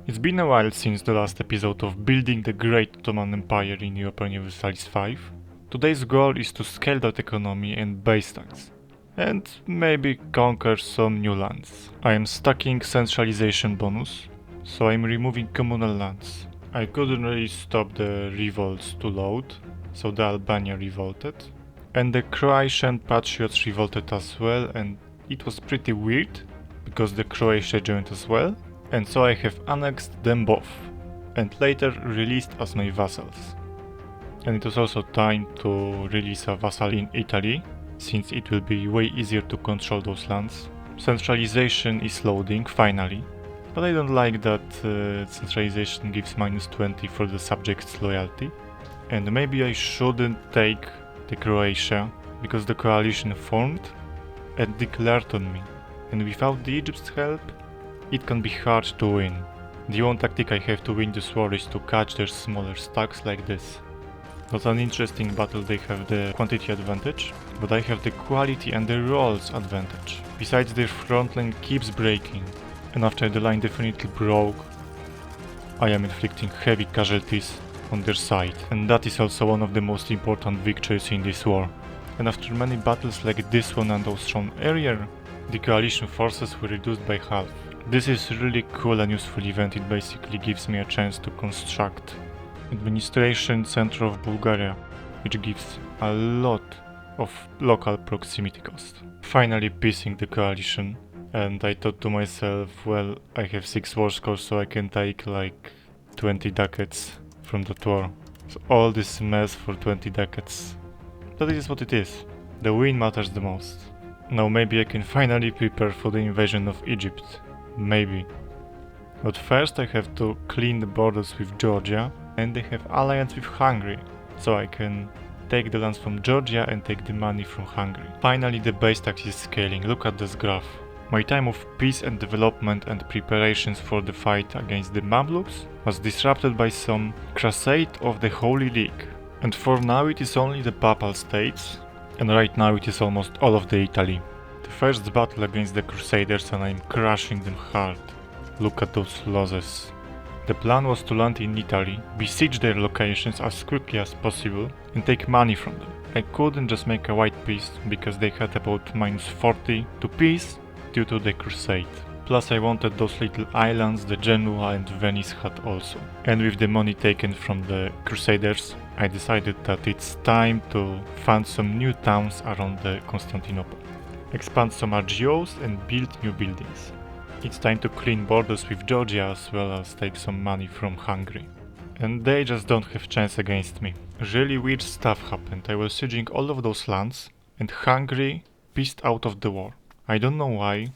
It's been a while since the last episode of Building the Great Ottoman Empire in Europa Universalis V. Today's goal is to scale that economy and base tax, and maybe conquer some new lands. I am stacking centralization bonus, so I'm removing communal lands. I couldn't really stop the revolts to load, so the Albania revolted, and the Croatian patriots revolted as well, and it was pretty weird, because the Croatia joined as well, and so I have annexed them both, and later released as my vassals. And it was also time to release a vassal in Italy, since it will be way easier to control those lands. Centralization is loading, finally, but I don't like that centralization gives -20 for the subject's loyalty. And maybe I shouldn't take the Croatia, because the coalition formed and declared on me, and without the Egypt's help, it can be hard to win. The one tactic I have to win this war is to catch their smaller stacks like this. Not an interesting battle, they have the quantity advantage, but I have the quality and the rolls advantage. Besides, their front line keeps breaking, and after the line definitely broke, I am inflicting heavy casualties on their side, and that is also one of the most important victories in this war. And after many battles like this one and those shown earlier, the coalition forces were reduced by half. This is really cool and useful event. It basically gives me a chance to construct administration center of Bulgaria, which gives a lot of local proximity cost. Finally piecing the coalition, and I thought to myself, well, I have 6 war scores, so I can take like 20 ducats from that war. So all this mess for 20 ducats. But it is what it is. The win matters the most. Now maybe I can finally prepare for the invasion of Egypt. Maybe. But first I have to clean the borders with Georgia, and they have alliance with Hungary, so I can take the lands from Georgia and take the money from Hungary. Finally the base tax is scaling, look at this graph. My time of peace and development and preparations for the fight against the Mamluks was disrupted by some crusade of the Holy League. And for now it is only the Papal States, and right now it is almost all of the Italy. The first battle against the Crusaders, and I'm crushing them hard. Look at those losses. The plan was to land in Italy, besiege their locations as quickly as possible, and take money from them. I couldn't just make a white peace, because they had about -40 to peace due to the crusade. Plus I wanted those little islands that Genoa and Venice had also. And with the money taken from the Crusaders, I decided that it's time to fund some new towns around the Constantinople. Expand some RGOs and build new buildings. It's time to clean borders with Georgia as well as take some money from Hungary. And they just don't have chance against me. Really weird stuff happened. I was sieging all of those lands, and Hungary peaced out of the war. I don't know why,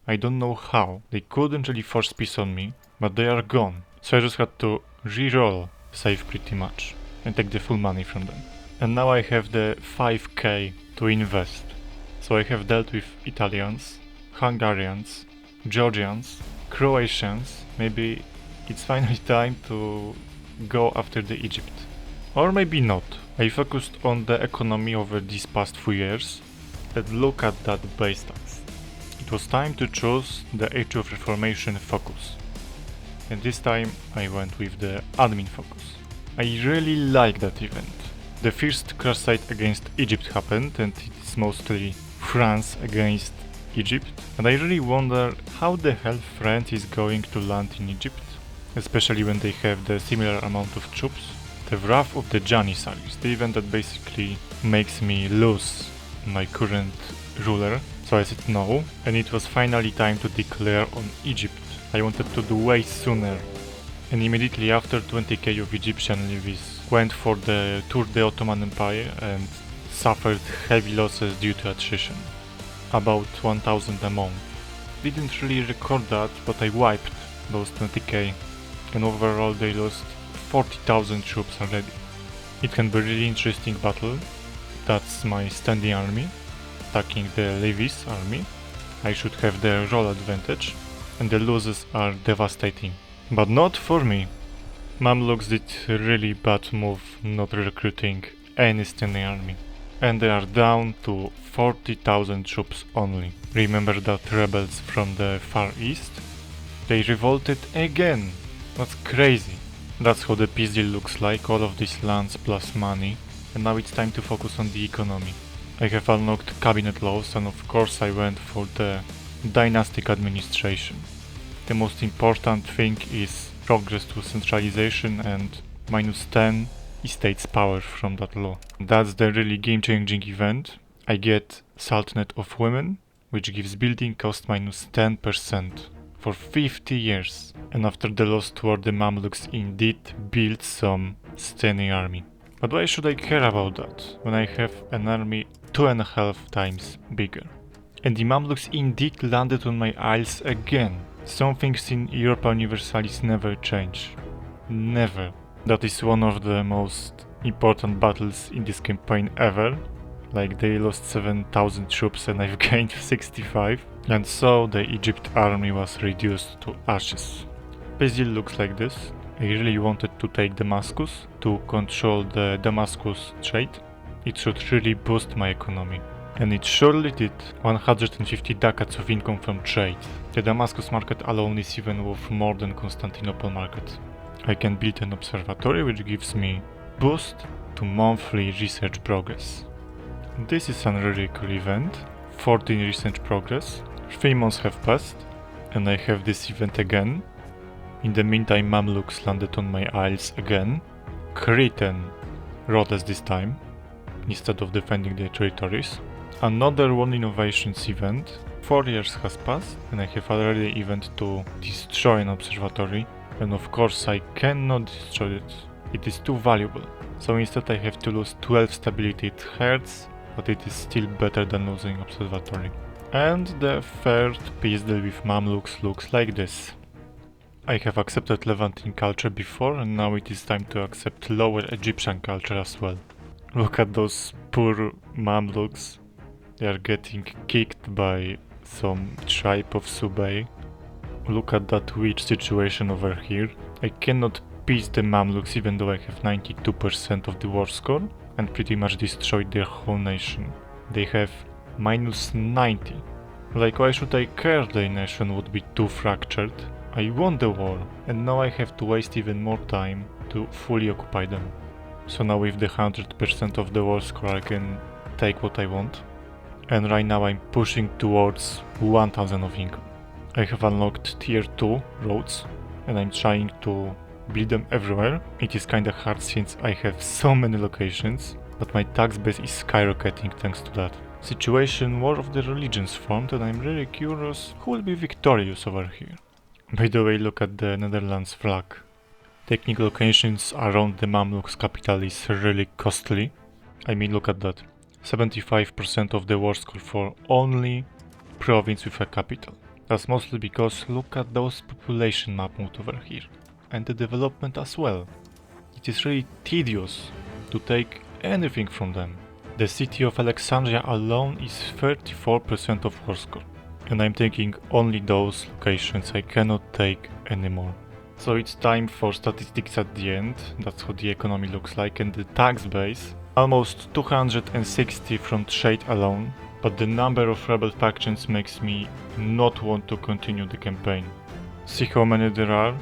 I don't know how. They couldn't really force peace on me, but they are gone. So I just had to re-roll, save pretty much, and take the full money from them. And now I have the 5k to invest. So I have dealt with Italians, Hungarians, Georgians, Croatians. Maybe it's finally time to go after the Egypt. Or maybe not. I focused on the economy over these past few years, and look at that base tax. It was time to choose the Age of Reformation focus. And this time I went with the admin focus. I really like that event. The first crusade against Egypt happened, and it is mostly France against Egypt, and I really wonder how the hell France is going to land in Egypt, especially when they have the similar amount of troops. The Wrath of the Janissaries, the event that basically makes me lose my current ruler, so I said no, and it was finally time to declare on Egypt. I wanted to do way sooner, and immediately after 20k of Egyptian levies went for the Tour de Ottoman Empire and suffered heavy losses due to attrition. About 1000 a month. Didn't really record that, but I wiped those 20k, and overall they lost 40,000 troops already. It can be really interesting battle. That's my standing army, attacking the levies army. I should have the roll advantage, and the losses are devastating. But not for me. Mamluks did really bad move not recruiting any standing army. And they are down to 40,000 troops only. Remember that rebels from the Far East? They revolted again, That's crazy. That's how the peace deal looks like, all of these lands plus money. And now it's time to focus on the economy. I have unlocked cabinet laws and of course I went for the dynastic administration. The most important thing is progress to centralization and -10 estates power from that law. That's the really game-changing event. I get Sultanate of Women, which gives building cost -10% for 50 years. And after the lost war, the Mamluks indeed built some standing army. But why should I care about that, when I have an army 2.5 times bigger? And the Mamluks indeed landed on my isles again. Some things in Europa Universalis never change. Never. That is one of the most important battles in this campaign ever. Like, they lost 7,000 troops and I've gained 65. And so the Egypt army was reduced to ashes. This deal looks like this. I really wanted to take Damascus to control the Damascus trade. It should really boost my economy. And it surely did. 150 ducats of income from trade. The Damascus market alone is even worth more than Constantinople market. I can build an observatory which gives me boost to monthly research progress. This is a really cool event. 14 research progress. 3 months have passed and I have this event again. In the meantime, Mamluks landed on my isles again. Cretan Rhodes this time, instead of defending their territories. Another one innovations event. 4 years has passed and I have already event to destroy an observatory. And of course I cannot destroy it. It is too valuable. So instead I have to lose 12 stability. It hurts, but it is still better than losing observatory. And the third peace deal with Mamluks looks like this. I have accepted Levantine culture before and now it is time to accept Lower Egyptian culture as well. Look at those poor Mamluks. They are getting kicked by some tribe of Subay. Look at that weird situation over here. I cannot peace the Mamluks even though I have 92% of the war score and pretty much destroyed their whole nation. They have -90. Like, why should I care? Their nation would be too fractured. I won the war and now I have to waste even more time to fully occupy them. So now with the 100% of the war score I can take what I want. And right now I'm pushing towards 1000 of income. I have unlocked tier 2 roads and I'm trying to build them everywhere. It is kinda hard since I have so many locations, but my tax base is skyrocketing thanks to that. Situation War of the Religions formed and I'm really curious who will be victorious over here. By the way, look at the Netherlands flag. Taking locations around the Mamluks capital is really costly. I mean, look at that. 75% of the war score for only province with a capital. That's mostly because look at those population map mode over here. And the development as well. It is really tedious to take anything from them. The city of Alexandria alone is 34% of war score. And I'm taking only those locations, I cannot take anymore. So it's time for statistics at the end. That's how the economy looks like, and the tax base. Almost 260 from trade alone. But the number of rebel factions makes me not want to continue the campaign. See how many there are?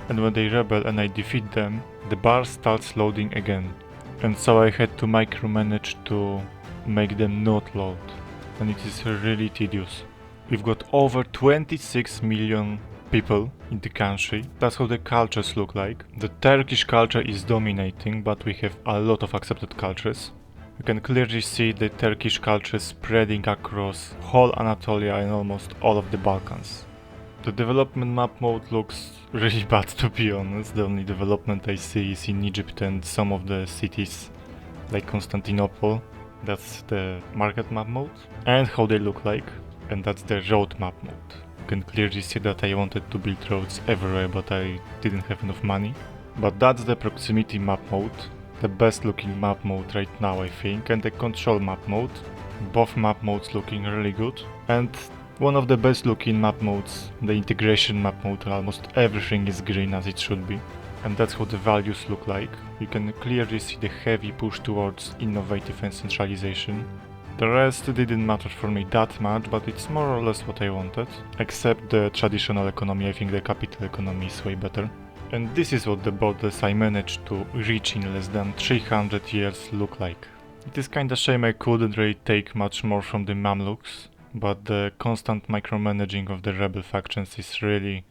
And when they rebel and I defeat them, the bar starts loading again. And so I had to micromanage to make them not load. And it is really tedious. We've got over 26 million people in the country. That's how the cultures look like. The Turkish culture is dominating, but we have a lot of accepted cultures. You can clearly see the Turkish culture spreading across whole Anatolia and almost all of the Balkans. The development map mode looks really bad, to be honest. The only development I see is in Egypt and some of the cities like Constantinople. That's the market map mode and how they look like. And that's the road map mode. You can clearly see that I wanted to build roads everywhere, but I didn't have enough money. But that's the proximity map mode. The best looking map mode right now, I think, and the control map mode. Both map modes looking really good. And one of the best looking map modes, the integration map mode, almost everything is green as it should be. And that's how the values look like. You can clearly see the heavy push towards innovative and centralization. The rest didn't matter for me that much, but it's more or less what I wanted. Except the traditional economy, I think the capital economy is way better. And this is what the borders I managed to reach in less than 300 years look like. It is kinda shame I couldn't really take much more from the Mamluks, but the constant micromanaging of the rebel factions is really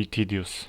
tedious.